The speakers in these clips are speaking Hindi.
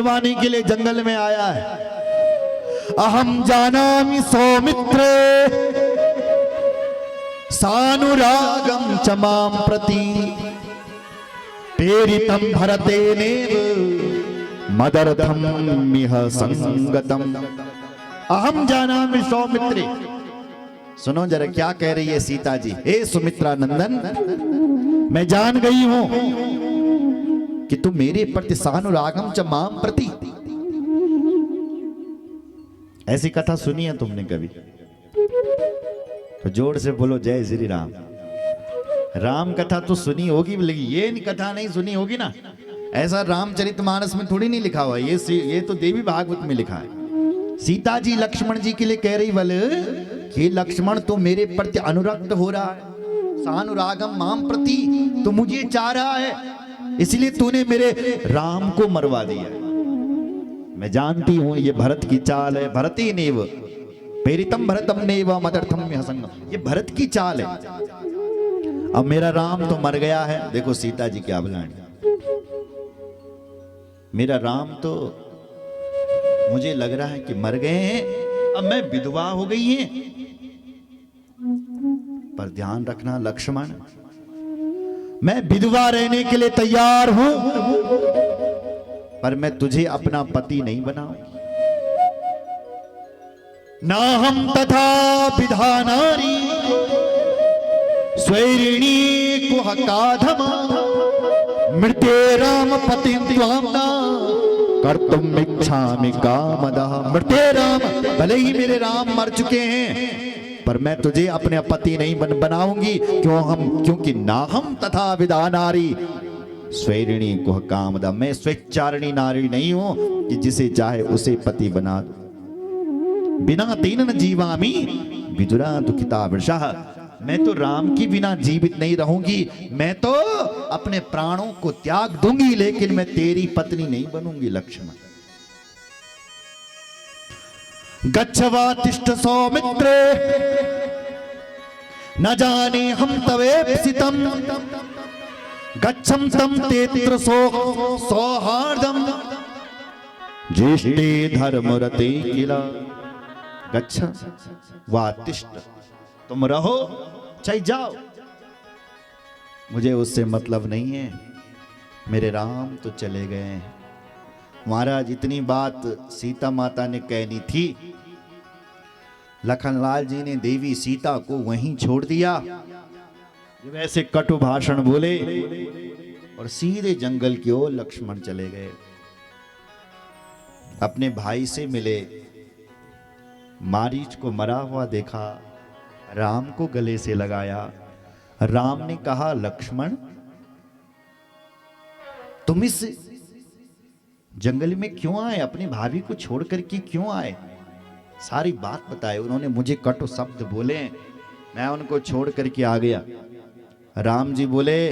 वाणी के लिए जंगल में आया है। अहम जानामि सौमित्रे सानुरागम च मां प्रति प्रेरितं भरतेनेव मदर्थम मिह संगतम। अहम जानामि सौमित्रे, सुनो जरा क्या कह रही है सीता जी। हे सुमित्रा नंदन, मैं जान गई हूं कि तुम मेरे प्रति सानुरागम च मां प्रति। ऐसी कथा सुनी है तुमने कभी? तो जोर से बोलो जय श्री राम। राम कथा तो सुनी होगी, लेकिन ये कथा नहीं सुनी होगी ना। ऐसा रामचरितमानस में थोड़ी नहीं लिखा हुआ, ये तो देवी भागवत में लिखा है। सीता जी लक्ष्मण जी के लिए कह रही बल कि लक्ष्मण तो मेरे प्रति अनुरक्त हो रहा है, सानुरागम माम प्रति, तो मुझे चाह रहा है, इसलिए तूने मेरे राम को मरवा दिया। मैं जानती हूं ये भरत की चाल है। भरती नेव प्रेरितम भरतम नेव मदर्थम संगम, ये भरत की चाल है। अब मेरा राम तो मर गया है। देखो सीता जी क्या बुलानी, मेरा राम तो मुझे लग रहा है कि मर गए हैं, अब मैं विधवा हो गई है। पर ध्यान रखना लक्ष्मण, मैं विधवा रहने के लिए तैयार हूं, पर मैं तुझे अपना पति नहीं बनाऊंगी। ना हम तथा विधानारी स्वैरिणी कुहकाधमा मृते राम पति कर्तुम इच्छामि कामदः। मृते राम, भले ही मेरे राम मर चुके हैं, पर मैं तुझे अपने पति नहीं बनाऊंगी। क्योंकि ना हम तथा विधानारी स्वैरिणी कुहकामदा, मैं स्वेच्छारिणी नारी नहीं हूं कि जिसे चाहे उसे पति बना दो। बिना तेन न जीवामि विदुरा दुखिता वृषः, मैं तो राम की बिना जीवित नहीं रहूंगी। मैं तो अपने प्राणों को त्याग दूंगी, लेकिन मैं तेरी पत्नी नहीं बनूंगी लक्ष्मण। गच्छवा तिष्ठ सौमित्रे न जाने हम तवेप्सितम गच्छम तम तेत्र सौहार्दम ज्येष्ठे धर्मरते किला। गच्छ वा तिष्ठ, तुम रहो चाहे जाओ, मुझे उससे मतलब नहीं है। मेरे राम तो चले गए हैं। महाराज इतनी बात सीता माता ने कहनी थी, लखनलाल जी ने देवी सीता को वहीं छोड़ दिया। जब ऐसे कटु भाषण बोले और सीधे जंगल की ओर लक्ष्मण चले गए। अपने भाई से मिले, मारीच को मरा हुआ देखा, राम को गले से लगाया। राम ने कहा लक्ष्मण, तुम इस जंगल में क्यों आए? अपनी भाभी को छोड़ करके क्यों आए? सारी बात बताए। उन्होंने मुझे कटु शब्द बोले, मैं उनको छोड़ करके आ गया। राम जी बोले,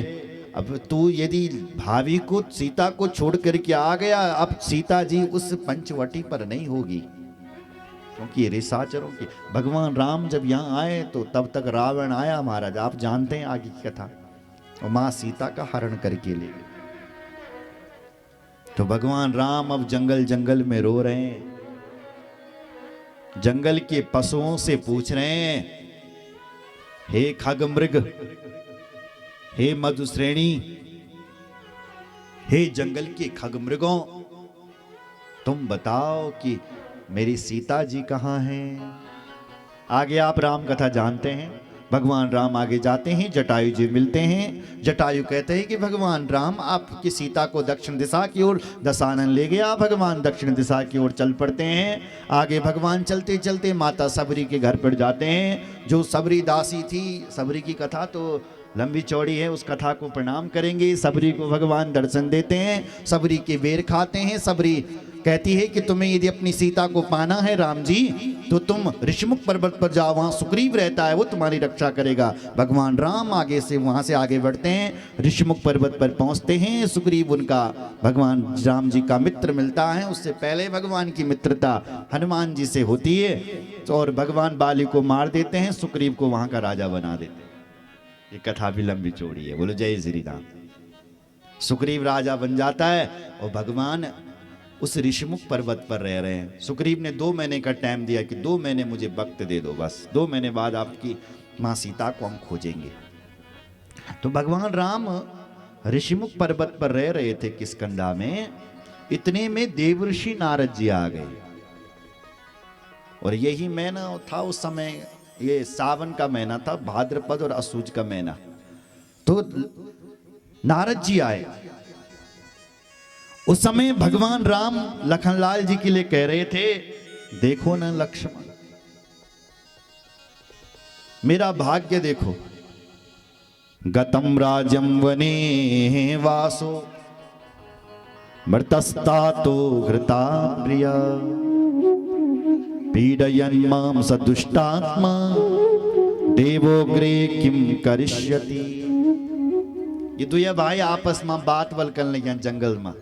अब तू यदि भाभी को सीता को छोड़ करके आ गया, अब सीता जी उस पंचवटी पर नहीं होगी, क्योंकि रिसाचरों की भगवान राम जब यहाँ आए तो तब तक रावण आया महाराज, आप जानते हैं आगे की कथा, और मां सीता का हरण करके ले गए। तो भगवान राम अब जंगल जंगल में रो रहे हैं, जंगल के पशुओं से पूछ रहे हैं, हे खगमृग, हे मधुश्रेणी, हे जंगल के खगमृगों, तुम बताओ कि मेरी सीता जी कहाँ हैं? आगे आप राम कथा जानते हैं। भगवान राम आगे जाते हैं, जटायु जी मिलते हैं। जटायु कहते हैं कि भगवान राम आपकी सीता को दक्षिण दिशा की ओर दशानन ले गया। भगवान दक्षिण दिशा की ओर चल पड़ते हैं। आगे भगवान चलते चलते माता सबरी के घर पर जाते हैं। जो सबरी दासी थी, सबरी की कथा तो लंबी चौड़ी है, उस कथा को प्रणाम करेंगे। सबरी को भगवान दर्शन देते हैं, सबरी के बेर खाते हैं। सबरी कहती है कि तुम्हें यदि अपनी सीता को पाना है राम जी, तो तुम ऋषिमुख पर्वत पर जाओ, वहां सुग्रीव रहता है, वो तुम्हारी रक्षा करेगा। भगवान राम आगे से वहां से आगे बढ़ते हैं, ऋषिमुख पर्वत पर पहुंचते हैं। सुग्रीव उनका भगवान राम जी का मित्र मिलता है। उससे पहले भगवान की मित्रता हनुमान जी से होती है, और भगवान बाली को मार देते हैं, सुग्रीव को वहां का राजा बना देते हैं। ये कथा भी लंबी चौड़ी है, बोलो जय श्री राम। सुग्रीव राजा बन जाता है और भगवान उस ऋषिमुख पर्वत पर रह रहे हैं। सुग्रीव ने 2 महीने का टाइम दिया कि 2 महीने मुझे वक्त दे दो, बस 2 महीने बाद आपकी माँ सीता को हम खोजेंगे। तो भगवान राम ऋषिमुख पर्वत पर रह रहे थे किष्किंधा में। इतने में देवर्षि नारद जी आ गए। और यही महीना था उस समय, ये सावन का महीना था, भाद्रपद और असुज का महीना। तो नारद जी आए। उस समय भगवान राम लखनलाल जी के लिए कह रहे थे, देखो ना लक्ष्मण, मेरा भाग्य देखो। गतम राजम वने वासो मृतस्तातो घृता प्रिया पीडयन् मां स दुष्टात्मा देवोग्रे किम करिष्यति। ये दुया भाई आपस में बात वल कर लगे जंगल में।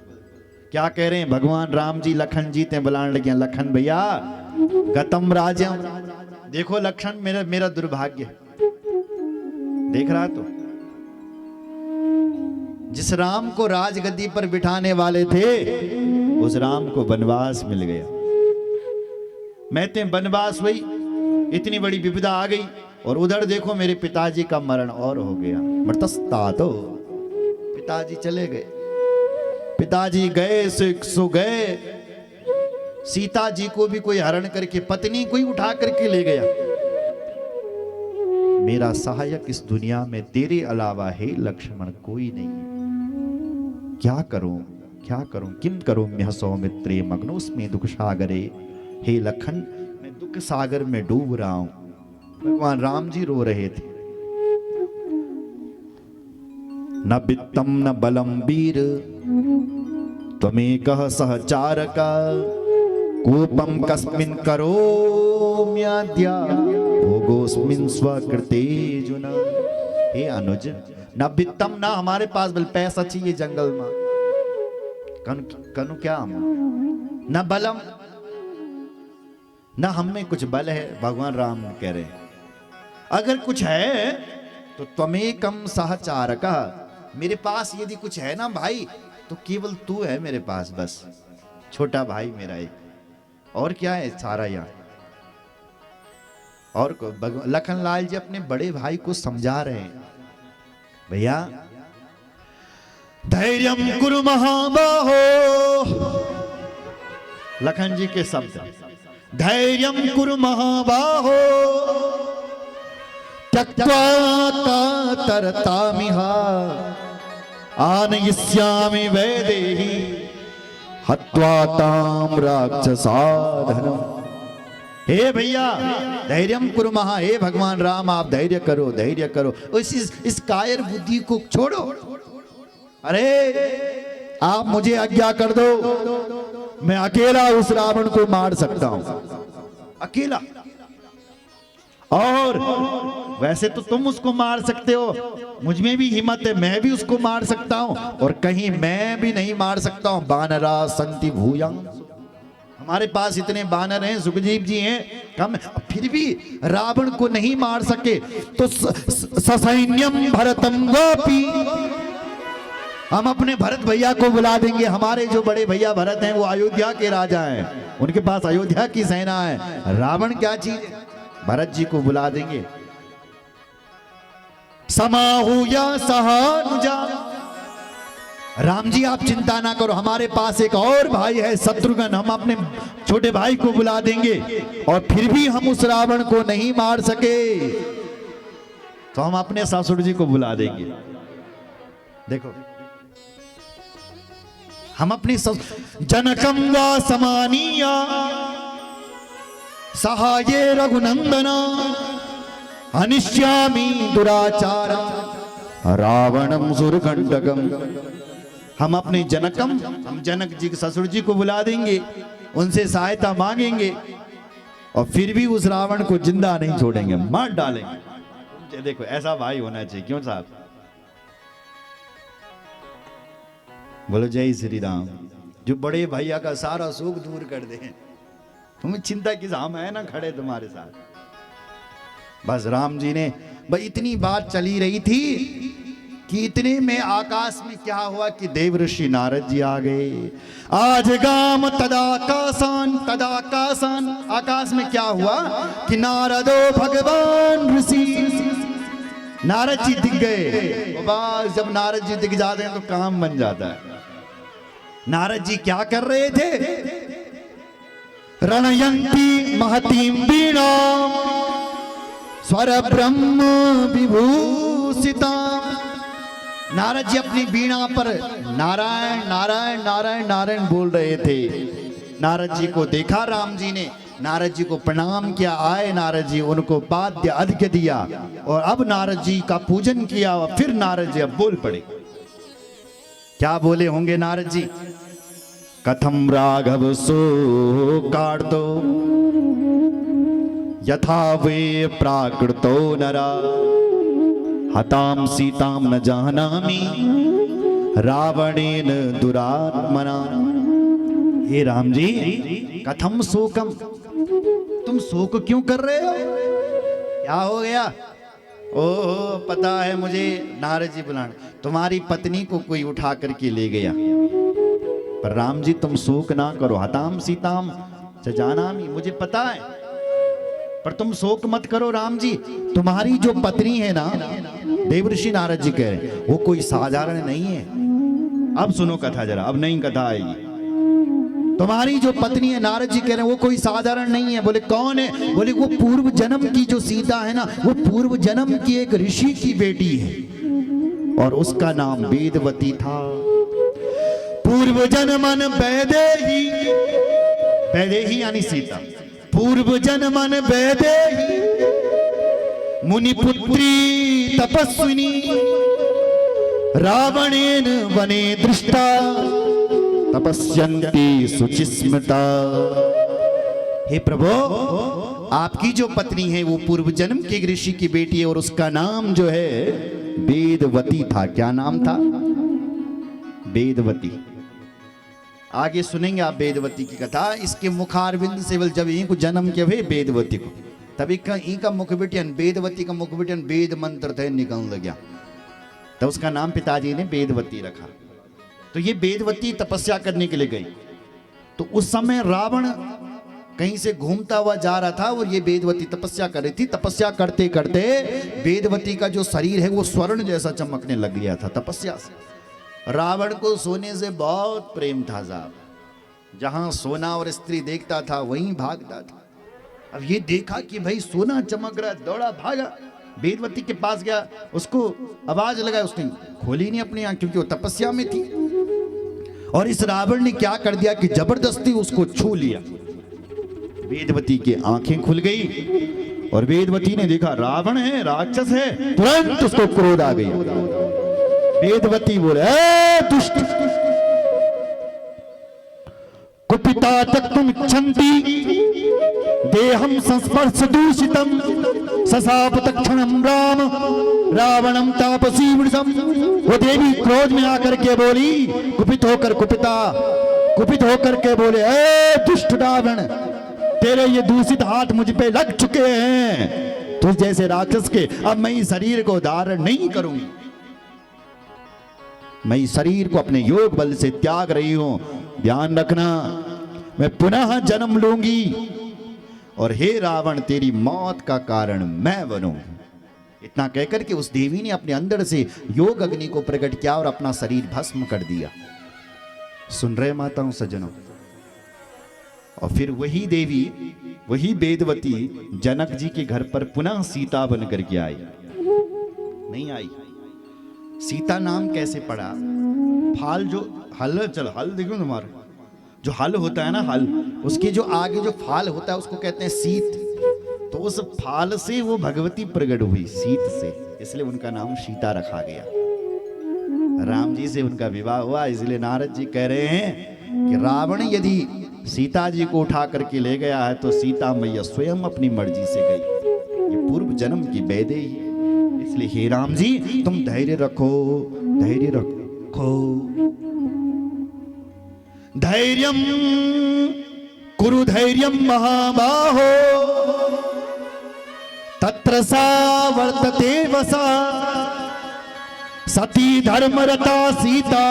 क्या कह रहे हैं? भगवान राम जी लखन जी ते बुलाने लगे, लखन भैया गतम राजम, देखो लखन मेरा दुर्भाग्य। देख रहा तो जिस राम को राजगद्दी पर बिठाने वाले थे उस राम को वनवास मिल गया। मैं ते वनवास हुई, इतनी बड़ी विपदा आ गई, और उधर देखो मेरे पिताजी का मरण और हो गया। मृतस्ता तो पिताजी चले गए। पिताजी गए सो गए। सीता जी को भी कोई हरण करके, पत्नी को ही उठा करके ले गया। मेरा सहायक इस दुनिया में तेरे अलावा हे लक्ष्मण कोई नहीं है। क्या करूं क्या करूं, किम करूं म्यः सौमित्रे मग्नोस्मि दुख सागरे। हे लखन, मैं दुख सागर में डूब रहा हूं। भगवान राम जी रो रहे थे। न वित्तम न बलम वीर त्वमेकः सहचारका कोपम कस्मिन् करोम्याद्य भोगोस्मिन् स्वकृतेर्जुन। हे अनुज, न वित्तम, ना हमारे पास बल पैसा चाहिए जंगल में। कनु क्या हम, न बलम, न हम में कुछ बल है। भगवान राम कह रहे हैं अगर कुछ है तो त्वमेकम सहचारका, मेरे पास यदि कुछ है ना भाई तो केवल तू है मेरे पास, बस छोटा भाई मेरा एक, और क्या है सारा यहाँ। और लखनलाल जी अपने बड़े भाई को समझा रहे हैं, भैया धैर्यम कुरु महाबाहो, लखन जी के शब्द, धैर्यम कुरु महाबाहो त्यक्त्वा तरतामिहा आनयिष्यामि वैदेही हत्वा ताम राक्षसाधनम। हे भैया धैर्यम कुरु महा, हे भगवान राम आप धैर्य करो, धैर्य करो। इस कायर बुद्धि को छोड़ो। अरे आप मुझे आज्ञा कर दो, मैं अकेला उस रावण को मार सकता हूं, अकेला। और वैसे तो तुम उसको मार सकते हो, मुझ में भी हिम्मत है, मैं भी उसको मार सकता हूं। और कहीं मैं भी नहीं मार सकता हूं। बानरा संति भूयं, हमारे पास इतने बानर हैं, सुग्रीव जी हैं कम, फिर भी रावण को नहीं मार सके। तो ससैन्यम भरतम गोपी, हम अपने भरत भैया को बुला देंगे। हमारे जो बड़े भैया भरत हैं वो अयोध्या के राजा हैं, उनके पास अयोध्या की सेना है। रावण क्या चीज है, भरत जी को बुला देंगे। समाहुया सहानुजा, राम जी आप चिंता ना करो, हमारे पास एक और भाई है शत्रुघ्न, हम अपने छोटे भाई को बुला देंगे। और फिर भी हम उस रावण को नहीं मार सके तो हम अपने ससुर जी को बुला देंगे। देखो हम अपनी जनकम वा समानीया सहाये रघुनंदना अनिश्यामी दुराचारा रावणम सुरकंटकम। हम अपने जनकम, हम जनक जी के ससुर जी को बुला देंगे, उनसे सहायता मांगेंगे और फिर भी उस रावण को जिंदा नहीं छोड़ेंगे, मार डालेंगे। देखो ऐसा भाई होना चाहिए, क्यों साहब? बोलो जय श्री राम। जो बड़े भैया का सारा सुख दूर कर दे, तुम्हें चिंता किस, हम है ना खड़े तुम्हारे साथ। बस राम जी ने, भाई इतनी बात चली रही थी कि इतने में आकाश में क्या हुआ कि देव ऋषि नारद जी आ गए। आज गाम तदाकाशान तदाकाशान, आकाश में क्या हुआ कि नारदो भगवान ऋषि, नारद जी दिख गए। बस जब नारद जी दिख जाते हैं तो काम बन जाता है। नारद जी क्या कर रहे थे? रणयंती महतीम वीणा स्वर ब्रह्म विभूषिता। नारद जी अपनी वीणा पर नारायण नारायण नारायण नारायण बोल रहे थे। नारद जी को देखा राम जी ने, नारद जी को प्रणाम किया, आए नारद जी, उनको पाद्य अर्घ्य दिया और अब नारद जी का पूजन किया। और फिर नारद जी अब बोल पड़े। क्या बोले होंगे नारद जी? कथम राघव सो कार्तो यथा वे प्राकृतो नरा हताम सीताम न जानामि रावणेन दुरात्मना। हे राम जी, कथम शोकम, तुम शोक क्यों कर रहे हो? क्या हो गया? ओह पता है मुझे, नारद जी बुलाना, तुम्हारी पत्नी को कोई उठा करके ले गया। पर राम जी तुम शोक ना करो, हताम सीताम च जानामि, मुझे पता है, पर तुम शोक मत करो राम जी। तुम्हारी जो पत्नी है ना, देवर्षि नारद जी कह रहे हैं, वो कोई साधारण नहीं है। अब सुनो कथा जरा, अब नई कथा आएगी। तुम्हारी जो पत्नी है, नारद जी कह रहे हैं, वो कोई साधारण नहीं है। बोले कौन है? बोले वो पूर्व जन्म की जो सीता है ना, वो पूर्व जन्म की एक ऋषि की बेटी है और उसका नाम वेदवती था। पूर्व जन्मन वैदेही, वैदेही यानी सीता, पूर्व जन्मन वैदेही मुनिपुत्री तपस्विनी रावणेन वने दृष्टा तपस्यन्ति शुचिस्मृता। हे प्रभु, आपकी जो पत्नी है वो पूर्व जन्म के ऋषि की बेटी है और उसका नाम जो है वेदवती था। क्या नाम था? वेदवती। आगे सुनेंगे आप वेदवती की कथा। इसके मुखारविंद से जब इनको जन्म के हुए वेदवती को, तभी इनका मुख बेटियन, वेदवती का मुख बेटियन वेद मंत्र थे निकल गया, तो उसका नाम पिताजी ने वेदवती रखा। तो ये वेदवती तपस्या करने के लिए गई। तो उस समय रावण कहीं से घूमता हुआ जा रहा था और ये वेदवती तपस्या कर रही थी। तपस्या करते करते वेदवती का जो शरीर है वो स्वर्ण जैसा चमकने लग गया था तपस्या से। रावण को सोने से बहुत प्रेम था साहब, जहां सोना और स्त्री देखता था वहीं भागता था। अब ये देखा कि भाई सोना चमक रहा, दौड़ा भागा, वेदवती के पास गया, उसको आवाज लगाई, उसने खोली नहीं अपनी आंख क्योंकि वो तपस्या में थी। और इस रावण ने क्या कर दिया कि जबरदस्ती उसको छू लिया। वेदवती की आंखें खुल गई और वेदवती ने देखा रावण है, राक्षस है, तुरंत उसको क्रोध आ गई। वेदवती बोले, दुष्ट, कुपिता तक्तुम इच्छन्ति देहम संस्पर्श दूषितम ससाप तक्षणम राम रावणम तापसी वृषम। वो देवी क्रोध में आकर के बोली, कुपित होकर के बोले, ए दुष्ट रावण, तेरे ये दूषित हाथ मुझ पे लग चुके हैं, तुझ जैसे राक्षस के अब मैं इस शरीर को धारण नहीं करूंगी। मैं इस शरीर को अपने योग बल से त्याग रही हूं, ध्यान रखना, मैं पुनः जन्म लूंगी और हे रावण तेरी मौत का कारण मैं बनूं। इतना कहकर के उस देवी ने अपने अंदर से योग अग्नि को प्रकट किया और अपना शरीर भस्म कर दिया। सुन रहे माताओं सज्जनों? और फिर वही देवी, वही वेदवती जनक जी के घर पर पुनः सीता बन करके आई। नहीं आई। सीता नाम कैसे पड़ा? फाल जो हल, चल हल देखो तुम्हारे, जो हल होता है ना, हल, उसके जो आगे जो फाल होता है उसको कहते हैं सीत। तो उस फाल से वो भगवती प्रकट हुई, सीत से, इसलिए उनका नाम सीता रखा गया। राम जी से उनका विवाह हुआ, इसलिए नारद जी कह रहे हैं कि रावण यदि सीता जी को उठा करके ले गया है तो सीता मैया स्वयं अपनी मर्जी से गई। ये पूर्व जन्म की वैदेही है। इसलिए हे राम जी तुम धैर्य रखो, धैर्य रखो। धैर्यम कुरु धैर्यम महाबाहो तत्र सा वर्तते वसा सती धर्मरता सीता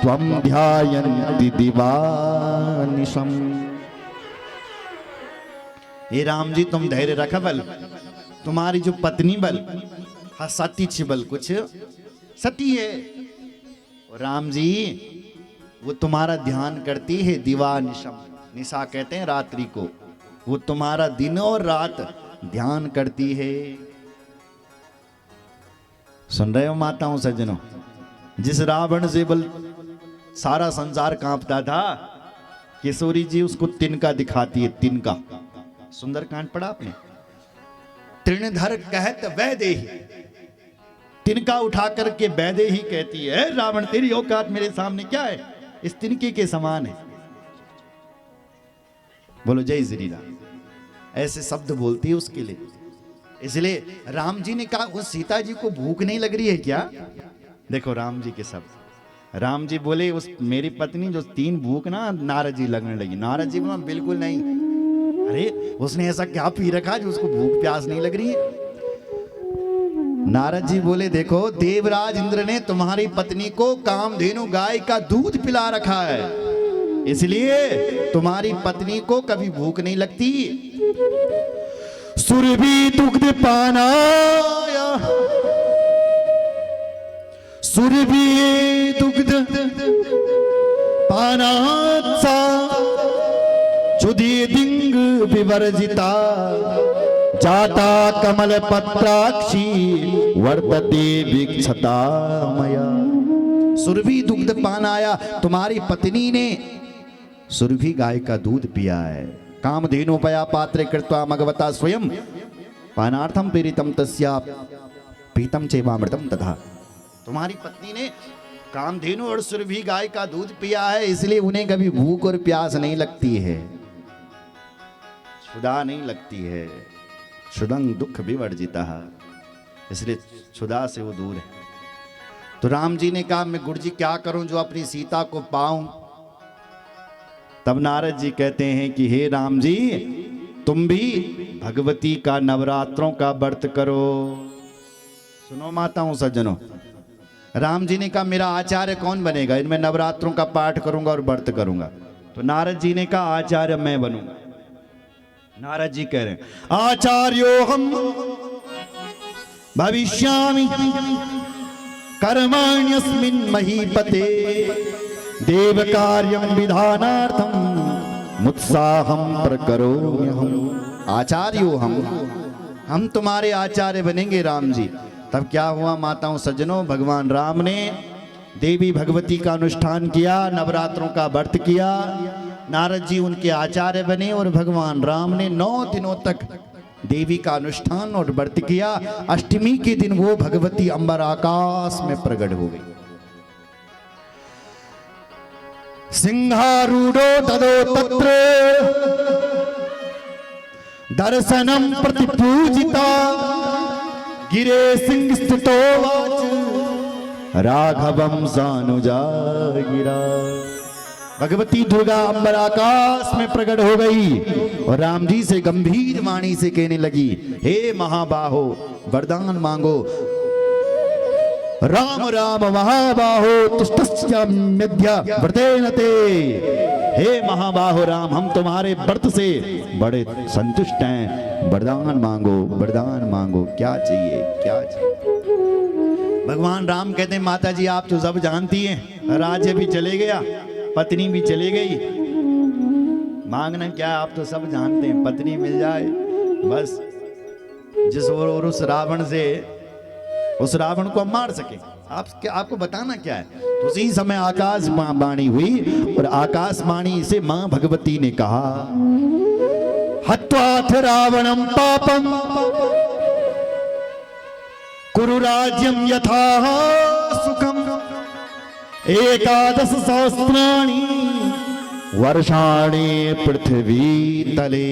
त्वं ध्यायन्ति दिवानिशम। हे राम जी तुम धैर्य रख बल, तुम्हारी जो पत्नी बल, हाँ सती छिबल कुछ सती है, और राम जी वो तुम्हारा ध्यान करती है दिवानिशम, निशा कहते हैं रात्रि को, वो तुम्हारा दिन और रात ध्यान करती है। सुन रहे हो माताओं सज्जनों, जिस रावण से बल सारा संसार कांपता था, किशोरी जी उसको तिनका दिखाती है, तिनका। सुंदरकांड पढ़ा आपने? तृणधर कहत वैदेही, तिनका उठा करके वैदेही कहती है रावण तेरी औकात मेरे सामने क्या है, इस तिनके के समान है। बोलो जय श्री राम। ऐसे शब्द बोलती है उसके लिए। इसलिए राम जी ने कहा उस सीता जी को भूख नहीं लग रही है क्या? देखो राम जी के शब्द, राम जी बोले उस मेरी पत्नी जो 3 भूख ना नारद जी लगने लगी। नारद जी बोला बिल्कुल नहीं, अरे उसने ऐसा क्या पी रखा जो उसको भूख प्यास नहीं लग रही है? नारद जी बोले देखो देवराज इंद्र ने तुम्हारी पत्नी को कामधेनु गाय का दूध पिला रखा है, इसलिए तुम्हारी पत्नी को कभी भूख नहीं लगती। सुरभि दुग्ध पानाया, सुरभि दुग्ध पानात्सा चुदी दिंग विवर्जिता जाता कमल पत्राक्षी वर्तते वीक्षता मया। सुरभि दुग्ध पानाया, तुम्हारी पत्नी ने सुरभि गाय का दूध पिया है। कामधेनुपया पात्रे कृत्वा मगवता स्वयं पानार्थम प्रेरितम तस्या पीतम चैवामृतम तथा। तुम्हारी पत्नी ने कामधेनु और सुरभि गाय का दूध पिया है, इसलिए उन्हें कभी भूख और प्यास नहीं लगती है, क्षुधा नहीं लगती है। क्षुदं दुख विवर्जिता, इसलिए क्षुधा से वो दूर है। तो राम जी ने कहा मैं गुरु जी क्या करूं जो अपनी सीता को पाऊं? तब नारद जी कहते हैं कि हे राम जी तुम भी भगवती का नवरात्रों का व्रत करो। सुनो माताओं सज्जनों, राम जी ने कहा मेरा आचार्य कौन बनेगा? इनमें नवरात्रों का पाठ करूंगा और व्रत करूंगा। तो नारद जी ने कहा आचार्य मैं बनूंगा। नारद जी कह रहे हैं आचार्यो हम भविष्यामि कर्माण्यस्मिन् महीपते देव कार्यं विधानार्थं मुत्साहं प्रकरोम्यहम्। आचार्यो हम तुम्हारे आचार्य बनेंगे राम जी। तब क्या हुआ माताओं सज्जनों, भगवान राम ने देवी भगवती का अनुष्ठान किया, नवरात्रों का व्रत किया, नारद जी उनके आचार्य बने और भगवान राम ने 9 दिनों तक देवी का अनुष्ठान और व्रत किया। अष्टमी के दिन वो भगवती अंबर आकाश में प्रकट हो गई। सिंहारूढ़ो तदो तत्र दर्शनम प्रतिपूजिता गिरे सिंह स्थितो वाच राघवम सानुजा गिरा। भगवती दुर्गा अंबर आकाश में प्रकट हो गई और राम जी से गंभीर वाणी से कहने लगी हे महाबाहो वरदान मांगो। राम राम महाबाहो तुष्टस्याम्यद्य व्रतेन ते। हे महाबाहो राम हम तुम्हारे व्रत से बड़े संतुष्ट हैं, वरदान मांगो वरदान मांगो। क्या चाहिए क्या चाहिए? भगवान राम कहते हैं माता जी आप तो सब जानती हैं, राज्य भी चले गया, पत्नी भी चली गई, मांगना क्या है आप तो सब जानते हैं, पत्नी मिल जाए बस, जिस और उस रावण से उस रावण को मार सके। आपको बताना क्या है? तो उसी समय आकाश वाणी हुई और आकाशवाणी से मां भगवती ने कहा हत्वाथ रावणम पापम कुरु राज्यम यथा सुखम एकादश सहस्राणि वर्षाणि पृथ्वी तले।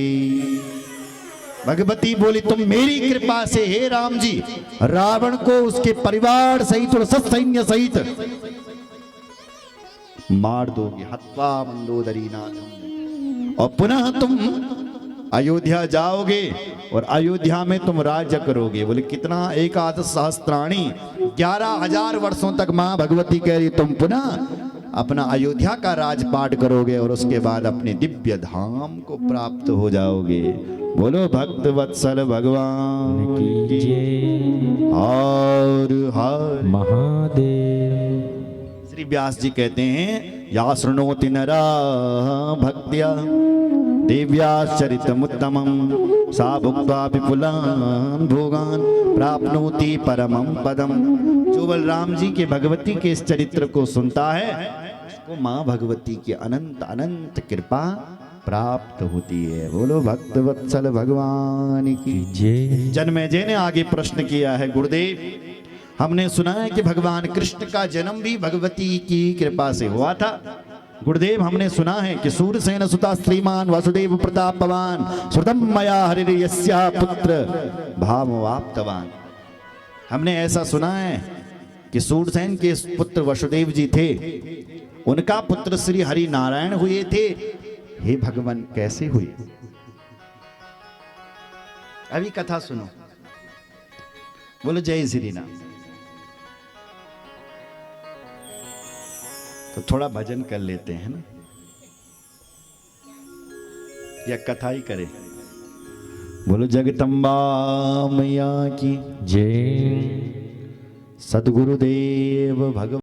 भगवती बोली तुम मेरी कृपा से हे राम जी रावण को उसके परिवार सहित और सैन्य सहित मार दोगे। हत्वा मंदोदरी नाथम। और पुनः तुम अयोध्या जाओगे और अयोध्या में तुम राज्य करोगे। बोले कितना? 1 सहस्त्राणी 11,000 वर्षों तक मां भगवती कह रही तुम पुनः अपना अयोध्या का राजपाट करोगे और उसके बाद अपने दिव्य धाम को प्राप्त हो जाओगे। बोलो भक्त वत्सल भगवान की जय। हर हर महादेव। श्री व्यास जी कहते हैं या शृणोति नरा भक्त्या दिव्याश्चरितमुत्तमं सा भुक्त्वा विपुलान् भोगान् प्राप्नोति परमं पदम। जो बलराम जी के भगवती के इस चरित्र को सुनता है उसको मां भगवती की अनंत अनंत कृपा प्राप्त होती है। बोलो भक्त वत्सल भगवान की जय। जन्मेजय ने आगे प्रश्न किया है, गुरुदेव हमने सुना है कि भगवान कृष्ण का जन्म भी भगवती की कृपा से हुआ था। गुरुदेव हमने सुना है कि सूरसेन सुता श्रीमान वासुदेव प्रतापवान श्रुतम मया हरिर्यस्या पुत्र भामवाप्तवान। हमने ऐसा सुना है कि सूरसेन के पुत्र वसुदेव जी थे, उनका पुत्र श्री हरि नारायण हुए थे। हे भगवान कैसे हुए? अभी कथा सुनो। बोलो जय श्री राम। तो थोड़ा भजन कर लेते हैं ना, या कथा ही करें? बोलो जगदम्बा मैया की जय। सद्गुरुदेव भगवान